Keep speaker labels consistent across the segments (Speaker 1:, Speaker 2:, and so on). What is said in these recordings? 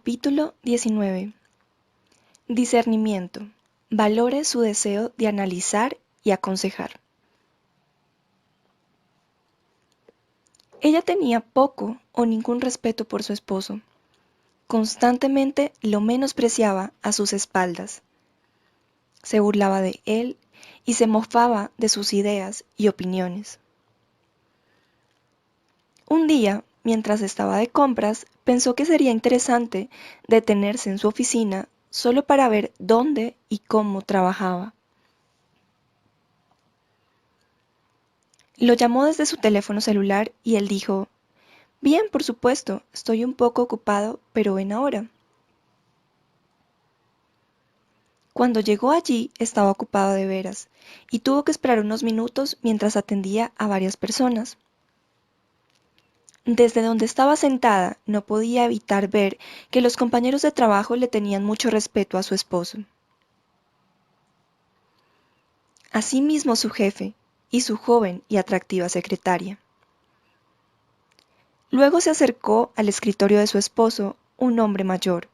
Speaker 1: Capítulo 19. Discernimiento. Valore su deseo de analizar y aconsejar. Ella tenía poco o ningún respeto por su esposo. Constantemente lo menospreciaba a sus espaldas. Se burlaba de él y se mofaba de sus ideas y opiniones. Un día, mientras estaba de compras, pensó que sería interesante detenerse en su oficina solo para ver dónde y cómo trabajaba. Lo llamó desde su teléfono celular y él dijo: «Bien, por supuesto, estoy un poco ocupado, pero ven ahora». Cuando llegó allí estaba ocupado de veras y tuvo que esperar unos minutos mientras atendía a varias personas. Desde donde estaba sentada no podía evitar ver que los compañeros de trabajo le tenían mucho respeto a su esposo. Asimismo su jefe y su joven y atractiva secretaria. Luego se acercó al escritorio de su esposo un hombre mayor.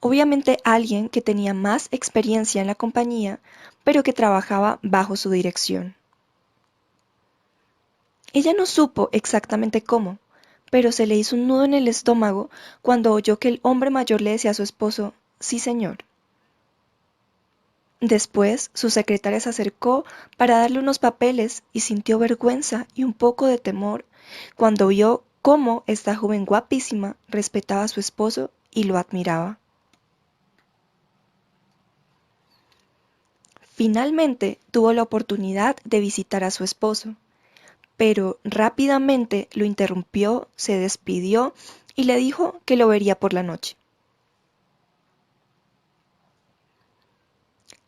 Speaker 1: Obviamente alguien que tenía más experiencia en la compañía, pero que trabajaba bajo su dirección. Ella no supo exactamente cómo, pero se le hizo un nudo en el estómago cuando oyó que el hombre mayor le decía a su esposo: «Sí, señor». Después, su secretaria se acercó para darle unos papeles y sintió vergüenza y un poco de temor cuando vio cómo esta joven guapísima respetaba a su esposo y lo admiraba. Finalmente tuvo la oportunidad de visitar a su esposo, pero rápidamente lo interrumpió, se despidió y le dijo que lo vería por la noche.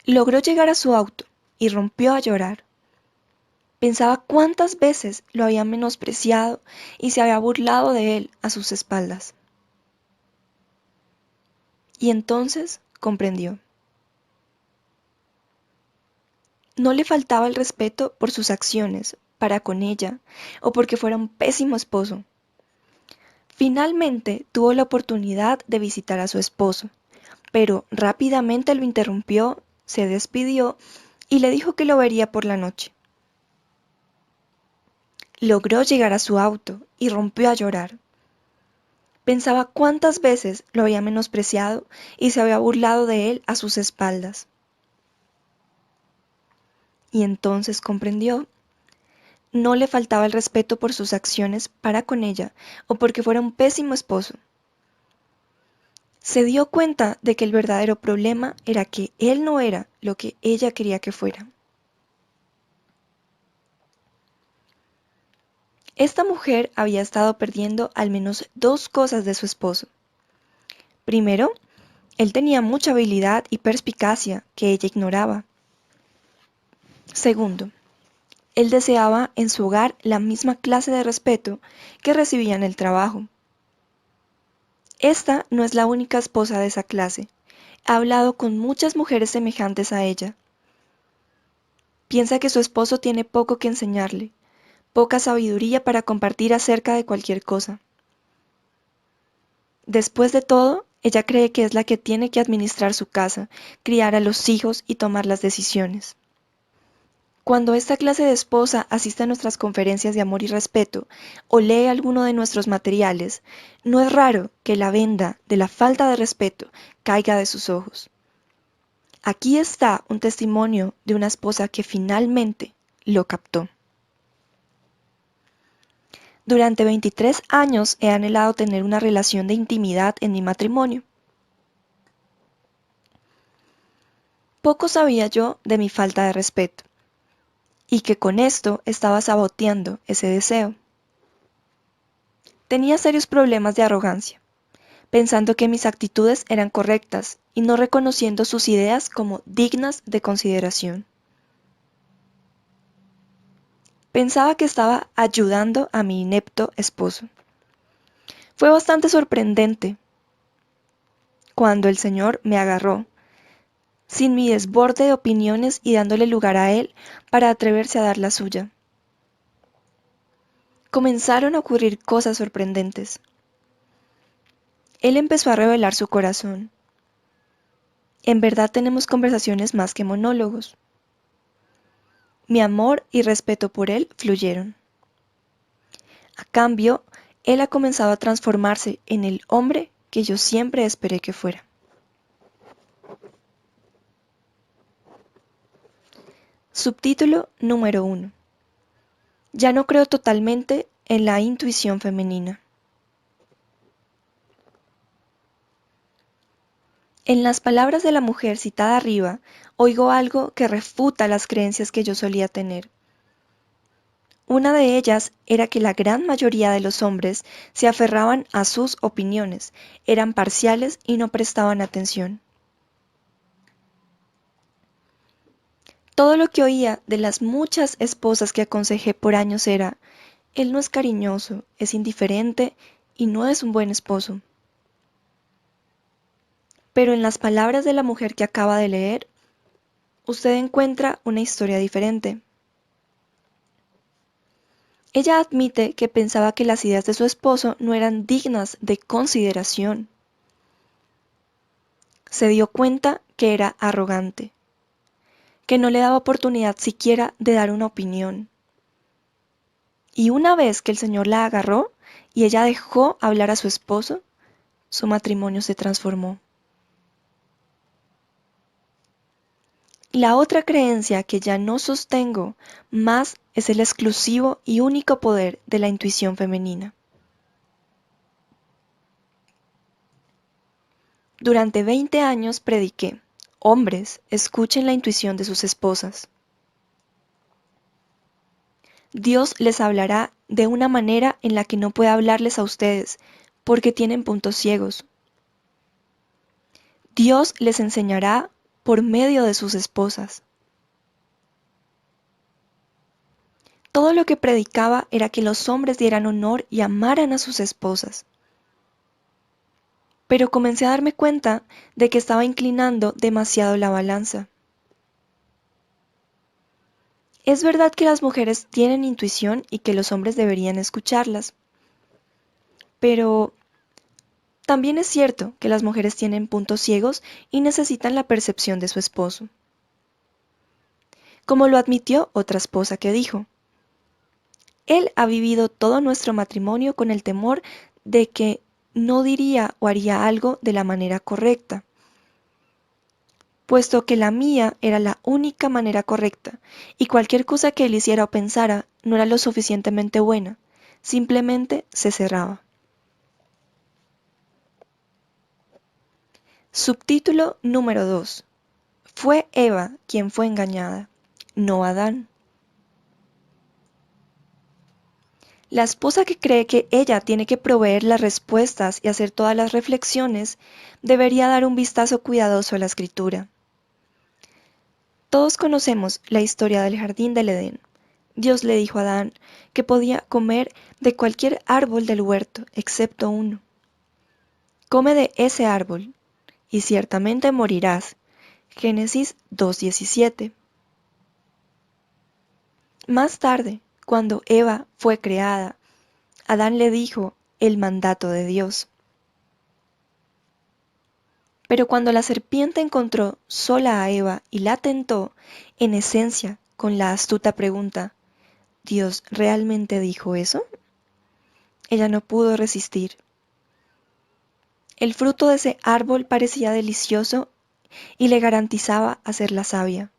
Speaker 1: Logró llegar a su auto y rompió a llorar. Pensaba cuántas veces lo había menospreciado y se había burlado de él a sus espaldas. Y entonces comprendió. No le faltaba el respeto por sus acciones para con ella o porque fuera un pésimo esposo. Finalmente tuvo la oportunidad de visitar a su esposo, pero rápidamente lo interrumpió, se despidió y le dijo que lo vería por la noche. Logró llegar a su auto y rompió a llorar. Pensaba cuántas veces lo había menospreciado y se había burlado de él a sus espaldas. Y entonces comprendió. No le faltaba el respeto por sus acciones para con ella o porque fuera un pésimo esposo. Se dio cuenta de que el verdadero problema era que él no era lo que ella quería que fuera. Esta mujer había estado perdiendo al menos dos cosas de su esposo. Primero, él tenía mucha habilidad y perspicacia que ella ignoraba. Segundo, él deseaba en su hogar la misma clase de respeto que recibía en el trabajo. Esta no es la única esposa de esa clase. Ha hablado con muchas mujeres semejantes a ella. Piensa que su esposo tiene poco que enseñarle, poca sabiduría para compartir acerca de cualquier cosa. Después de todo, ella cree que es la que tiene que administrar su casa, criar a los hijos y tomar las decisiones. Cuando esta clase de esposa asiste a nuestras conferencias de amor y respeto o lee alguno de nuestros materiales, no es raro que la venda de la falta de respeto caiga de sus ojos. Aquí está un testimonio de una esposa que finalmente lo captó. Durante 23 años he anhelado tener una relación de intimidad en mi matrimonio. Poco sabía yo de mi falta de respeto, y que con esto estaba saboteando ese deseo. Tenía serios problemas de arrogancia, pensando que mis actitudes eran correctas y no reconociendo sus ideas como dignas de consideración. Pensaba que estaba ayudando a mi inepto esposo. Fue bastante sorprendente cuando el Señor me agarró, sin mi desborde de opiniones y dándole lugar a Él para atreverse a dar la suya. Comenzaron a ocurrir cosas sorprendentes. Él empezó a revelar su corazón. En verdad tenemos conversaciones más que monólogos. Mi amor y respeto por él fluyeron. A cambio, él ha comenzado a transformarse en el hombre que yo siempre esperé que fuera. Subtítulo número 1. Ya no creo totalmente en la intuición femenina. En las palabras de la mujer citada arriba, oigo algo que refuta las creencias que yo solía tener. Una de ellas era que la gran mayoría de los hombres se aferraban a sus opiniones, eran parciales y no prestaban atención. Todo lo que oía de las muchas esposas que aconsejé por años era: él no es cariñoso, es indiferente y no es un buen esposo. Pero en las palabras de la mujer que acaba de leer, usted encuentra una historia diferente. Ella admite que pensaba que las ideas de su esposo no eran dignas de consideración. Se dio cuenta que era arrogante, que no le daba oportunidad siquiera de dar una opinión. Y una vez que el Señor la agarró y ella dejó hablar a su esposo, su matrimonio se transformó. La otra creencia que ya no sostengo más es el exclusivo y único poder de la intuición femenina. Durante 20 años prediqué: hombres, escuchen la intuición de sus esposas. Dios les hablará de una manera en la que no puede hablarles a ustedes, porque tienen puntos ciegos. Dios les enseñará por medio de sus esposas. Todo lo que predicaba era que los hombres dieran honor y amaran a sus esposas. Pero comencé a darme cuenta de que estaba inclinando demasiado la balanza. Es verdad que las mujeres tienen intuición y que los hombres deberían escucharlas, pero también es cierto que las mujeres tienen puntos ciegos y necesitan la percepción de su esposo. Como lo admitió otra esposa que dijo: él ha vivido todo nuestro matrimonio con el temor de que no diría o haría algo de la manera correcta, puesto que la mía era la única manera correcta, y cualquier cosa que él hiciera o pensara no era lo suficientemente buena, simplemente se cerraba. Subtítulo número 2. Fue Eva quien fue engañada, no Adán. La esposa que cree que ella tiene que proveer las respuestas y hacer todas las reflexiones debería dar un vistazo cuidadoso a la escritura. Todos conocemos la historia del jardín del Edén. Dios le dijo a Adán que podía comer de cualquier árbol del huerto, excepto uno. Come de ese árbol, y ciertamente morirás. Génesis 2:17. Más tarde, cuando Eva fue creada, Adán le dijo el mandato de Dios. Pero cuando la serpiente encontró sola a Eva y la tentó, en esencia, con la astuta pregunta: ¿Dios realmente dijo eso? Ella no pudo resistir. El fruto de ese árbol parecía delicioso y le garantizaba hacerla sabia.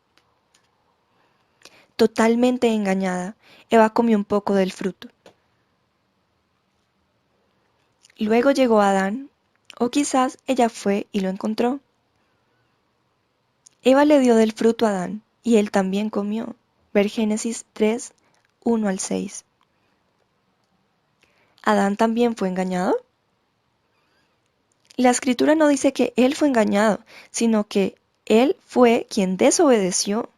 Speaker 1: Totalmente engañada, Eva comió un poco del fruto. Luego llegó Adán, o quizás ella fue y lo encontró. Eva le dio del fruto a Adán, y él también comió. Ver Génesis 3, 1 al 6. ¿Adán también fue engañado? La escritura no dice que él fue engañado, sino que él fue quien desobedeció.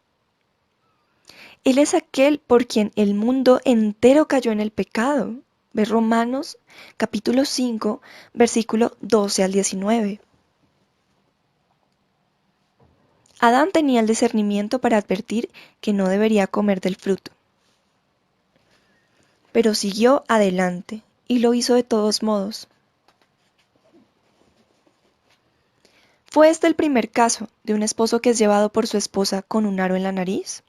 Speaker 1: Él es aquel por quien el mundo entero cayó en el pecado. Ve Romanos capítulo 5, versículo 12 al 19. Adán tenía el discernimiento para advertir que no debería comer del fruto. Pero siguió adelante y lo hizo de todos modos. ¿Fue este el primer caso de un esposo que es llevado por su esposa con un aro en la nariz?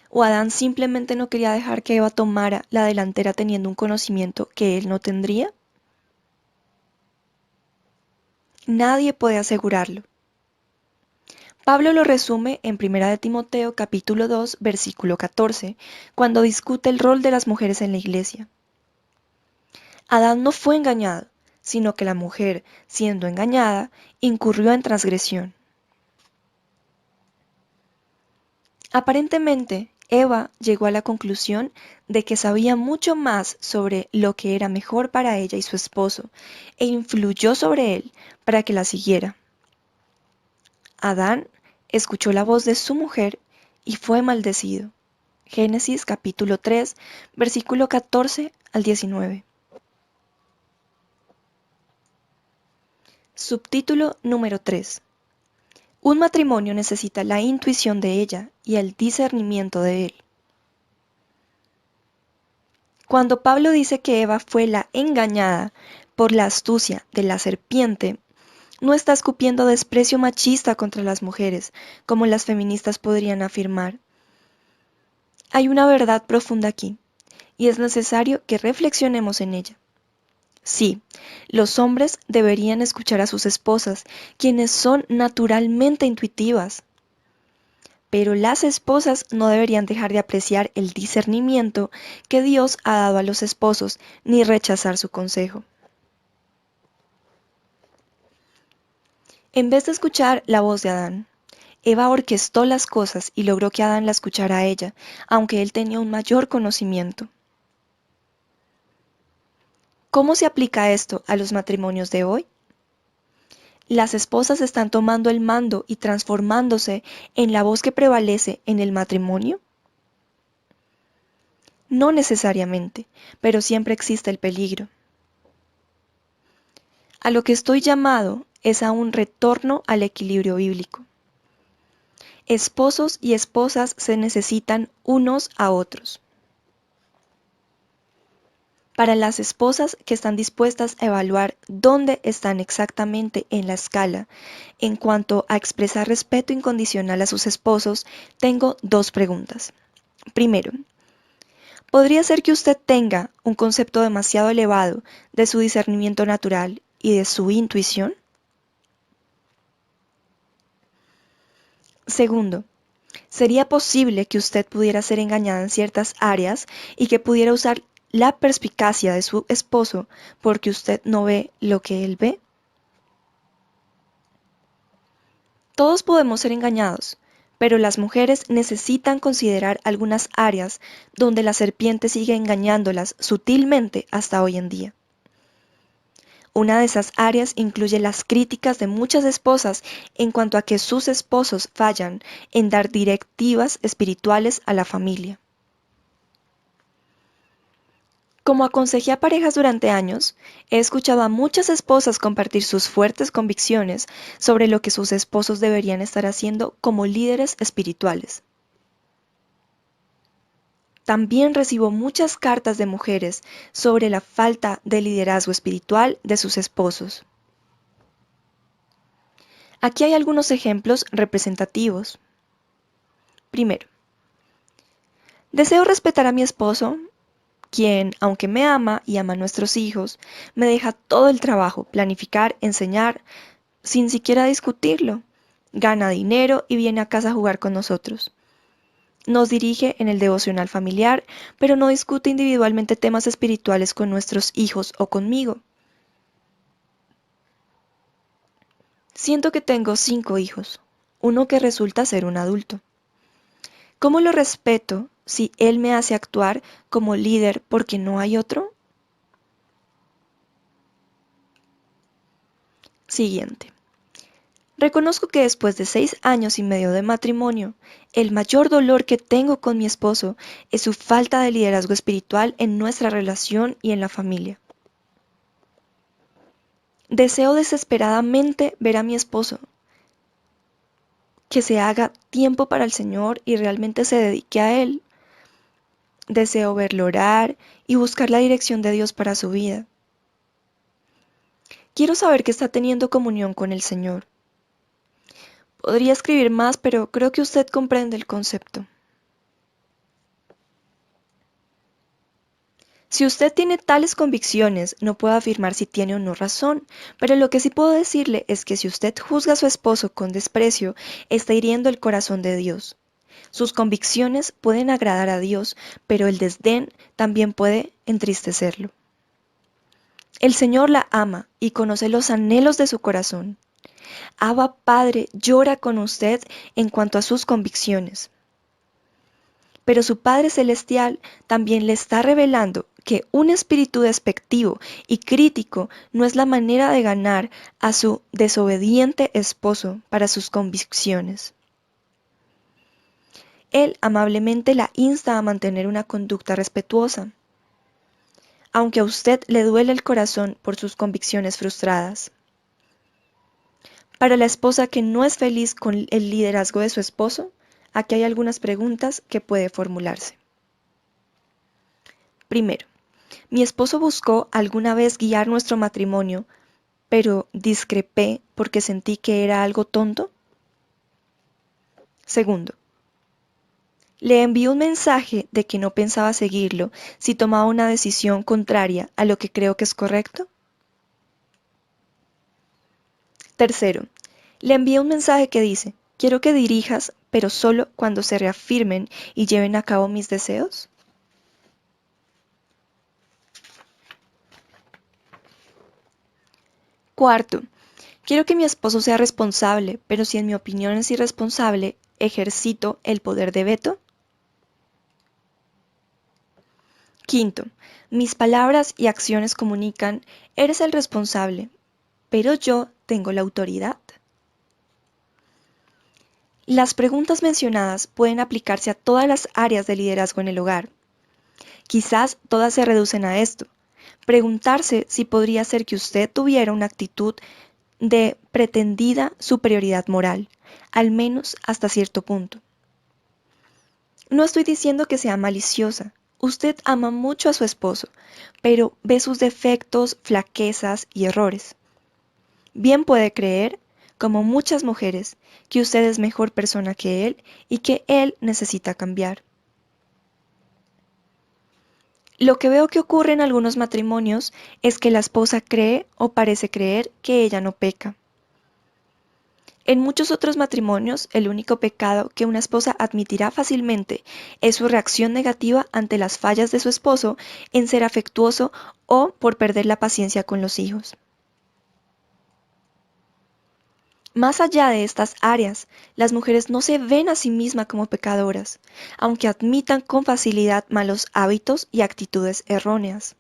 Speaker 1: ¿O Adán simplemente no quería dejar que Eva tomara la delantera teniendo un conocimiento que él no tendría? Nadie puede asegurarlo. Pablo lo resume en 1 de Timoteo capítulo 2, versículo 14, cuando discute el rol de las mujeres en la iglesia. Adán no fue engañado, sino que la mujer, siendo engañada, incurrió en transgresión. Aparentemente, Eva llegó a la conclusión de que sabía mucho más sobre lo que era mejor para ella y su esposo, e influyó sobre él para que la siguiera. Adán escuchó la voz de su mujer y fue maldecido. Génesis capítulo 3, versículo 14 al 19. Subtítulo número 3. Un matrimonio necesita la intuición de ella y el discernimiento de él. Cuando Pablo dice que Eva fue la engañada por la astucia de la serpiente, no está escupiendo desprecio machista contra las mujeres, como las feministas podrían afirmar. Hay una verdad profunda aquí, y es necesario que reflexionemos en ella. Sí, los hombres deberían escuchar a sus esposas, quienes son naturalmente intuitivas. Pero las esposas no deberían dejar de apreciar el discernimiento que Dios ha dado a los esposos, ni rechazar su consejo. En vez de escuchar la voz de Adán, Eva orquestó las cosas y logró que Adán la escuchara a ella, aunque él tenía un mayor conocimiento. ¿Cómo se aplica esto a los matrimonios de hoy? Las esposas están tomando el mando y transformándose en la voz que prevalece en el matrimonio. No necesariamente, pero siempre existe el peligro. A lo que estoy llamado es a un retorno al equilibrio bíblico. Esposos y esposas se necesitan unos a otros. Para las esposas que están dispuestas a evaluar dónde están exactamente en la escala en cuanto a expresar respeto incondicional a sus esposos, tengo dos preguntas. Primero, ¿podría ser que usted tenga un concepto demasiado elevado de su discernimiento natural y de su intuición? Segundo, ¿sería posible que usted pudiera ser engañada en ciertas áreas y que pudiera usar la perspicacia de su esposo porque usted no ve lo que él ve? Todos podemos ser engañados, pero las mujeres necesitan considerar algunas áreas donde la serpiente sigue engañándolas sutilmente hasta hoy en día. Una de esas áreas incluye las críticas de muchas esposas en cuanto a que sus esposos fallan en dar directivas espirituales a la familia. Como aconsejé a parejas durante años, he escuchado a muchas esposas compartir sus fuertes convicciones sobre lo que sus esposos deberían estar haciendo como líderes espirituales. También recibo muchas cartas de mujeres sobre la falta de liderazgo espiritual de sus esposos. Aquí hay algunos ejemplos representativos. Primero, deseo respetar a mi esposo, quien, aunque me ama y ama a nuestros hijos, me deja todo el trabajo, planificar, enseñar, sin siquiera discutirlo. Gana dinero y viene a casa a jugar con nosotros. Nos dirige en el devocional familiar, pero no discute individualmente temas espirituales con nuestros hijos o conmigo. Siento que tengo 5 hijos, uno que resulta ser un adulto. ¿Cómo lo respeto si él me hace actuar como líder porque no hay otro? Siguiente. Reconozco que después de 6 años y medio de matrimonio, el mayor dolor que tengo con mi esposo es su falta de liderazgo espiritual en nuestra relación y en la familia. Deseo desesperadamente ver a mi esposo, que se haga tiempo para el Señor y realmente se dedique a Él. Deseo verlo orar y buscar la dirección de Dios para su vida. Quiero saber que está teniendo comunión con el Señor. Podría escribir más, pero creo que usted comprende el concepto. Si usted tiene tales convicciones, no puedo afirmar si tiene o no razón, pero lo que sí puedo decirle es que si usted juzga a su esposo con desprecio, está hiriendo el corazón de Dios. Sus convicciones pueden agradar a Dios, pero el desdén también puede entristecerlo. El Señor la ama y conoce los anhelos de su corazón. Abba Padre llora con usted en cuanto a sus convicciones. Pero su Padre Celestial también le está revelando que un espíritu despectivo y crítico no es la manera de ganar a su desobediente esposo para sus convicciones. Él amablemente la insta a mantener una conducta respetuosa, aunque a usted le duele el corazón por sus convicciones frustradas. Para la esposa que no es feliz con el liderazgo de su esposo, aquí hay algunas preguntas que puede formularse. Primero, mi esposo buscó alguna vez guiar nuestro matrimonio, pero discrepé porque sentí que era algo tonto. Segundo, le envié un mensaje de que no pensaba seguirlo si tomaba una decisión contraria a lo que creo que es correcto. Tercero, le envié un mensaje que dice, quiero que dirijas, pero solo cuando se reafirmen y lleven a cabo mis deseos. Cuarto, quiero que mi esposo sea responsable, pero si en mi opinión es irresponsable, ¿ejercito el poder de veto? Quinto, mis palabras y acciones comunican, eres el responsable, pero yo tengo la autoridad. Las preguntas mencionadas pueden aplicarse a todas las áreas de liderazgo en el hogar. Quizás todas se reducen a esto. Preguntarse si podría ser que usted tuviera una actitud de pretendida superioridad moral, al menos hasta cierto punto. No estoy diciendo que sea maliciosa. Usted ama mucho a su esposo, pero ve sus defectos, flaquezas y errores. Bien puede creer, como muchas mujeres, que usted es mejor persona que él y que él necesita cambiar. Lo que veo que ocurre en algunos matrimonios es que la esposa cree o parece creer que ella no peca. En muchos otros matrimonios, el único pecado que una esposa admitirá fácilmente es su reacción negativa ante las fallas de su esposo en ser afectuoso o por perder la paciencia con los hijos. Más allá de estas áreas, las mujeres no se ven a sí mismas como pecadoras, aunque admitan con facilidad malos hábitos y actitudes erróneas.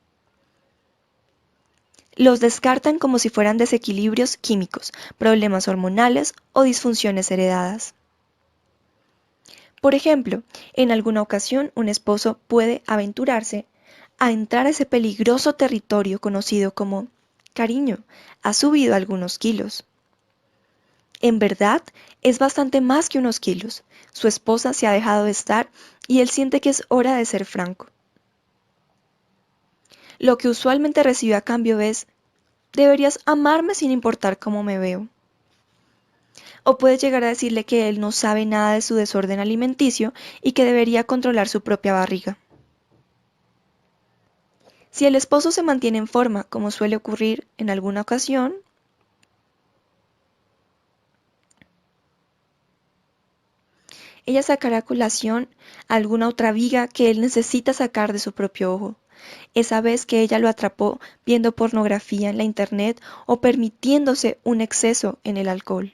Speaker 1: Los descartan como si fueran desequilibrios químicos, problemas hormonales o disfunciones heredadas. Por ejemplo, en alguna ocasión un esposo puede aventurarse a entrar a ese peligroso territorio conocido como cariño, ha subido algunos kilos. En verdad, es bastante más que unos kilos. Su esposa se ha dejado de estar y él siente que es hora de ser franco. Lo que usualmente recibe a cambio es, deberías amarme sin importar cómo me veo. O puede llegar a decirle que él no sabe nada de su desorden alimenticio y que debería controlar su propia barriga. Si el esposo se mantiene en forma, como suele ocurrir en alguna ocasión, ella sacará a colación alguna otra viga que él necesita sacar de su propio ojo. Esa vez que ella lo atrapó viendo pornografía en la internet o permitiéndose un exceso en el alcohol.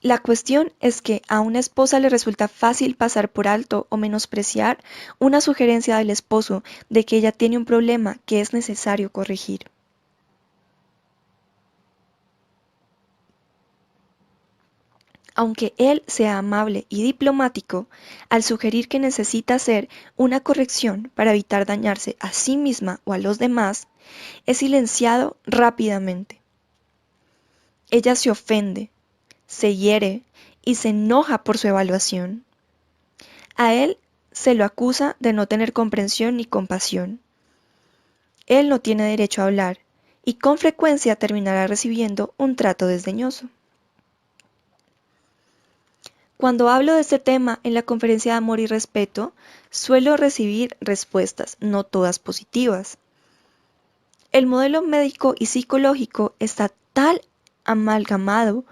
Speaker 1: La cuestión es que a una esposa le resulta fácil pasar por alto o menospreciar una sugerencia del esposo de que ella tiene un problema que es necesario corregir. Aunque él sea amable y diplomático, al sugerir que necesita hacer una corrección para evitar dañarse a sí misma o a los demás, es silenciado rápidamente. Ella se ofende, se hiere y se enoja por su evaluación. A él se lo acusa de no tener comprensión ni compasión. Él no tiene derecho a hablar y con frecuencia terminará recibiendo un trato desdeñoso. Cuando hablo de este tema en la conferencia de amor y respeto, suelo recibir respuestas, no todas positivas. El modelo médico y psicológico está tan amalgamado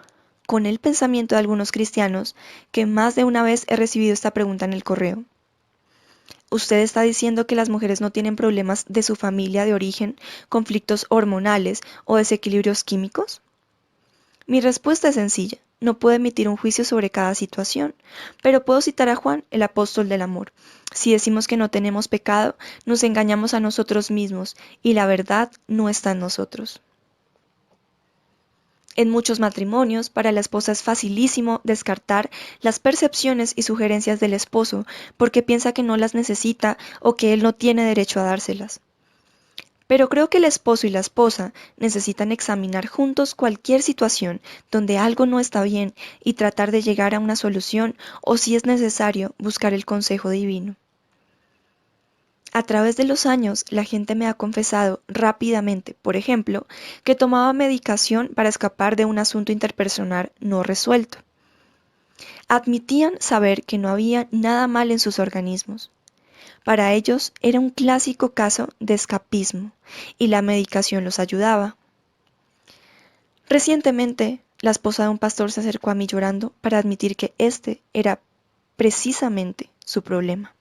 Speaker 1: con el pensamiento de algunos cristianos que más de una vez he recibido esta pregunta en el correo. ¿Usted está diciendo que las mujeres no tienen problemas de su familia de origen, conflictos hormonales o desequilibrios químicos? Mi respuesta es sencilla. No puedo emitir un juicio sobre cada situación, pero puedo citar a Juan, el apóstol del amor. Si decimos que no tenemos pecado, nos engañamos a nosotros mismos y la verdad no está en nosotros. En muchos matrimonios, para la esposa es facilísimo descartar las percepciones y sugerencias del esposo porque piensa que no las necesita o que él no tiene derecho a dárselas. Pero creo que el esposo y la esposa necesitan examinar juntos cualquier situación donde algo no está bien y tratar de llegar a una solución o, si es necesario, buscar el consejo divino. A través de los años, la gente me ha confesado rápidamente, por ejemplo, que tomaba medicación para escapar de un asunto interpersonal no resuelto. Admitían saber que no había nada mal en sus organismos. Para ellos era un clásico caso de escapismo y la medicación los ayudaba. Recientemente, la esposa de un pastor se acercó a mí llorando para admitir que este era precisamente su problema.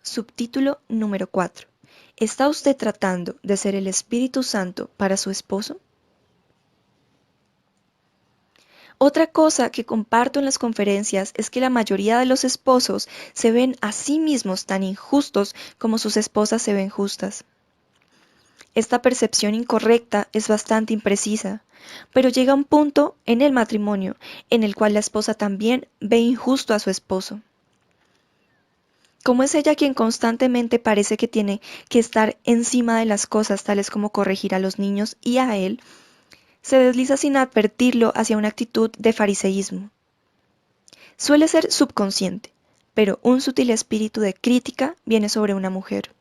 Speaker 1: Subtítulo número 4. ¿Está usted tratando de ser el Espíritu Santo para su esposo? Otra cosa que comparto en las conferencias es que la mayoría de los esposos se ven a sí mismos tan injustos como sus esposas se ven justas. Esta percepción incorrecta es bastante imprecisa, pero llega un punto en el matrimonio en el cual la esposa también ve injusto a su esposo. Como es ella quien constantemente parece que tiene que estar encima de las cosas tales como corregir a los niños y a él, se desliza sin advertirlo hacia una actitud de fariseísmo. Suele ser subconsciente, pero un sutil espíritu de crítica viene sobre una mujer.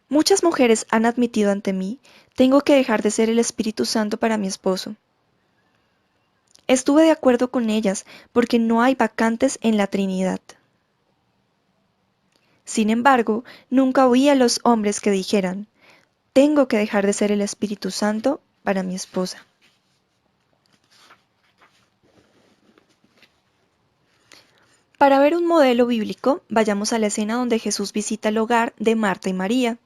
Speaker 1: Muchas mujeres han admitido ante mí, tengo que dejar de ser el Espíritu Santo para mi esposo. Estuve de acuerdo con ellas porque no hay vacantes en la Trinidad. Sin embargo, nunca oí a los hombres que dijeran, tengo que dejar de ser el Espíritu Santo para mi esposa. Para ver un modelo bíblico, vayamos a la escena donde Jesús visita el hogar de Marta y María.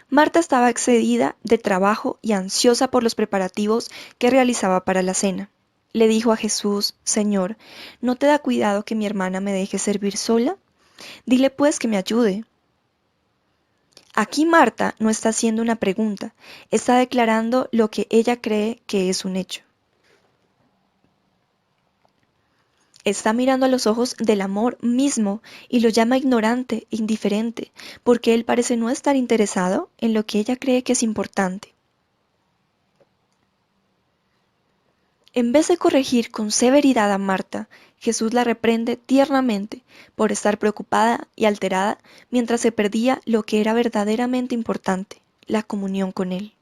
Speaker 1: Marta estaba excedida de trabajo y ansiosa por los preparativos que realizaba para la cena. Le dijo a Jesús, Señor, ¿no te da cuidado que mi hermana me deje servir sola? Dile pues que me ayude. Aquí Marta no está haciendo una pregunta, está declarando lo que ella cree que es un hecho. Está mirando a los ojos del amor mismo y lo llama ignorante, indiferente, porque él parece no estar interesado en lo que ella cree que es importante. En vez de corregir con severidad a Marta, Jesús la reprende tiernamente por estar preocupada y alterada mientras se perdía lo que era verdaderamente importante, la comunión con Él.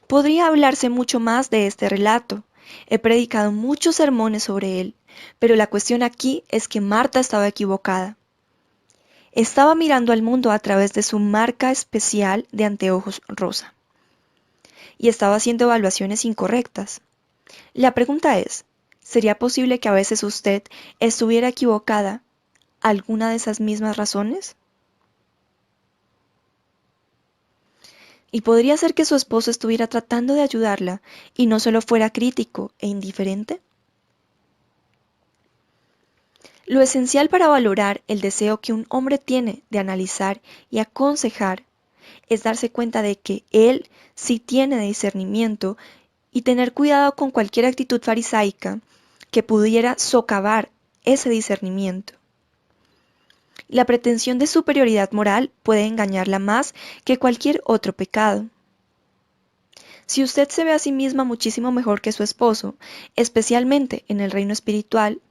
Speaker 1: Podría hablarse mucho más de este relato. He predicado muchos sermones sobre él, pero la cuestión aquí es que Marta estaba equivocada. Estaba mirando al mundo a través de su marca especial de anteojos rosa y estaba haciendo evaluaciones incorrectas. La pregunta es, ¿sería posible que a veces usted estuviera equivocada alguna de esas mismas razones? Y podría ser que su esposo estuviera tratando de ayudarla y no solo fuera crítico e indiferente. Lo esencial para valorar el deseo que un hombre tiene de analizar y aconsejar es darse cuenta de que él sí tiene discernimiento y tener cuidado con cualquier actitud farisaica que pudiera socavar ese discernimiento. La pretensión de superioridad moral puede engañarla más que cualquier otro pecado. Si usted se ve a sí misma muchísimo mejor que su esposo, especialmente en el reino espiritual,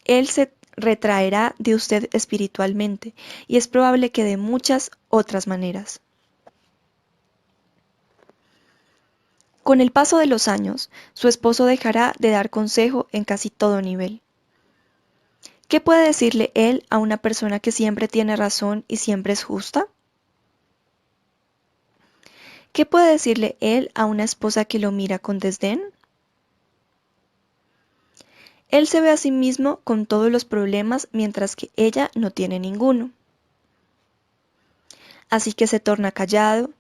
Speaker 1: él se retraerá de usted espiritualmente y es probable que de muchas otras maneras. Con el paso de los años, su esposo dejará de dar consejo en casi todo nivel. ¿Qué puede decirle él a una persona que siempre tiene razón y siempre es justa? ¿Qué puede decirle él a una esposa que lo mira con desdén? Él se ve a sí mismo con todos los problemas mientras que ella no tiene ninguno. Así que se torna callado,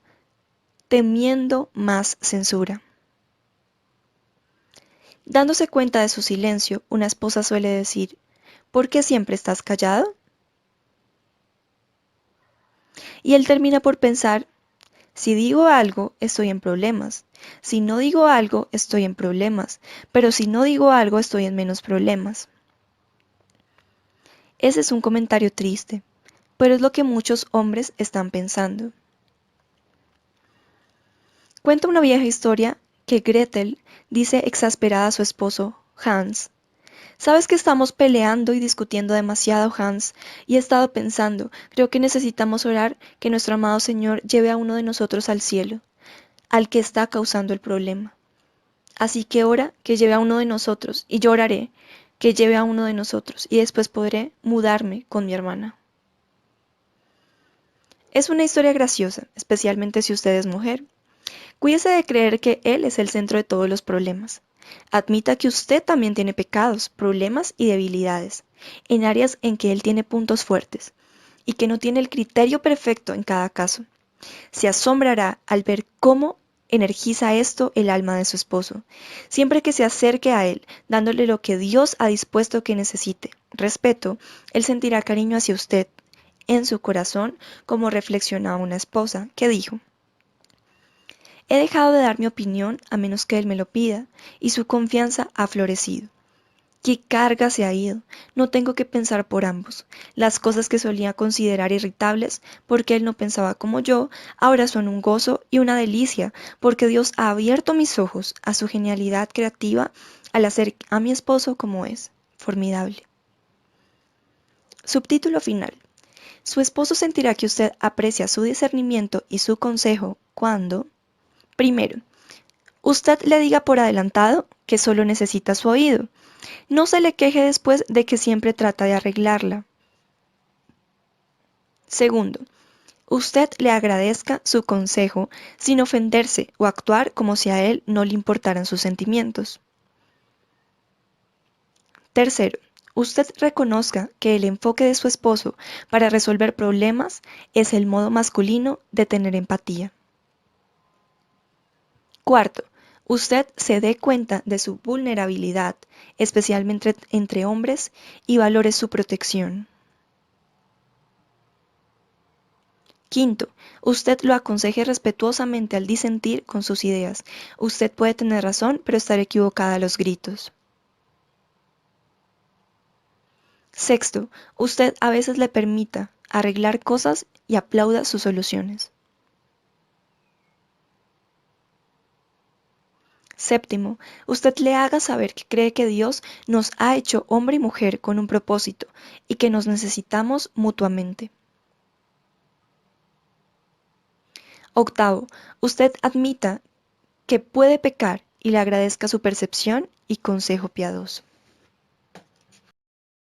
Speaker 1: temiendo más censura. Dándose cuenta de su silencio, una esposa suele decir, ¿por qué siempre estás callado? Y él termina por pensar, si digo algo, estoy en problemas. Si no digo algo, estoy en problemas. Pero si no digo algo, estoy en menos problemas. Ese es un comentario triste, pero es lo que muchos hombres están pensando. Cuenta una vieja historia que Gretel dice exasperada a su esposo, Hans. Sabes que estamos peleando y discutiendo demasiado, Hans, y he estado pensando, creo que necesitamos orar que nuestro amado Señor lleve a uno de nosotros al cielo, al que está causando el problema. Así que ora que lleve a uno de nosotros, y yo oraré que lleve a uno de nosotros, y después podré mudarme con mi hermana. Es una historia graciosa, especialmente si usted es mujer. Cuídese de creer que Él es el centro de todos los problemas. Admita que usted también tiene pecados, problemas y debilidades, en áreas en que Él tiene puntos fuertes, y que no tiene el criterio perfecto en cada caso. Se asombrará al ver cómo energiza esto el alma de su esposo, siempre que se acerque a él, dándole lo que Dios ha dispuesto que necesite, respeto, él sentirá cariño hacia usted, en su corazón, como reflexionaba una esposa, que dijo, he dejado de dar mi opinión a menos que él me lo pida, y su confianza ha florecido. ¡Qué carga se ha ido! No tengo que pensar por ambos. Las cosas que solía considerar irritables, porque él no pensaba como yo, ahora son un gozo y una delicia, porque Dios ha abierto mis ojos a su genialidad creativa al hacer a mi esposo como es. Formidable. Subtítulo final. Su esposo sentirá que usted aprecia su discernimiento y su consejo cuando, primero, usted le diga por adelantado que solo necesita su oído. No se le queje después de que siempre trata de arreglarla. Segundo, usted le agradezca su consejo sin ofenderse o actuar como si a él no le importaran sus sentimientos. Tercero, usted reconozca que el enfoque de su esposo para resolver problemas es el modo masculino de tener empatía. Cuarto, usted se dé cuenta de su vulnerabilidad, especialmente entre hombres, y valore su protección. Quinto, usted lo aconseje respetuosamente al disentir con sus ideas. Usted puede tener razón, pero estar equivocada a los gritos. Sexto, usted a veces le permita arreglar cosas y aplauda sus soluciones. Séptimo, usted le haga saber que cree que Dios nos ha hecho hombre y mujer con un propósito y que nos necesitamos mutuamente. Octavo, usted admita que puede pecar y le agradezca su percepción y consejo piadoso.